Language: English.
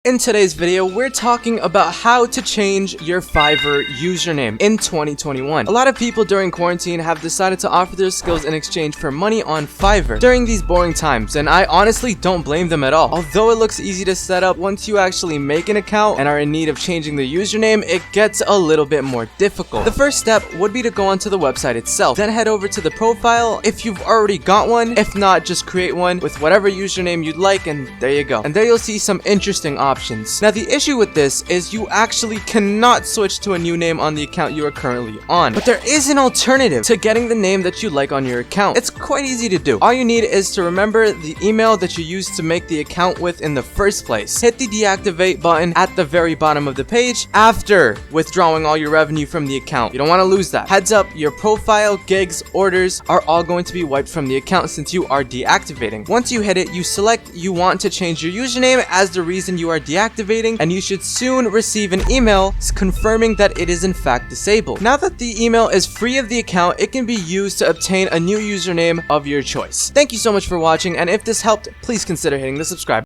In today's video, we're talking about how to change your Fiverr username in 2021. A lot of people during quarantine have decided to offer their skills in exchange for money on Fiverr during these boring times, and I honestly don't blame them at all. Although it looks easy to set up, once you actually make an account and are in need of changing the username, it gets a little bit more difficult. The first step would be to go onto the website itself, then head over to the profile if you've already got one. If not, just create one with whatever username you'd like, and there you go. And there you'll see some interesting options. Now, the issue with this is you actually cannot switch to a new name on the account you are currently on, but there is an alternative to getting the name that you like on your account. It's quite easy to do. All you need is to remember the email that you used to make the account with in the first place. Hit the deactivate button at the very bottom of the page after withdrawing all your revenue from the account. You don't want to lose that. Heads up, your profile, gigs, orders are all going to be wiped from the account since you are deactivating. Once you hit it, you select you want to change your username as the reason you are deactivating, and you should soon receive an email confirming that it is in fact disabled. Now that the email is free of the account, it can be used to obtain a new username of your choice. Thank you so much for watching, and if this helped, please consider hitting the subscribe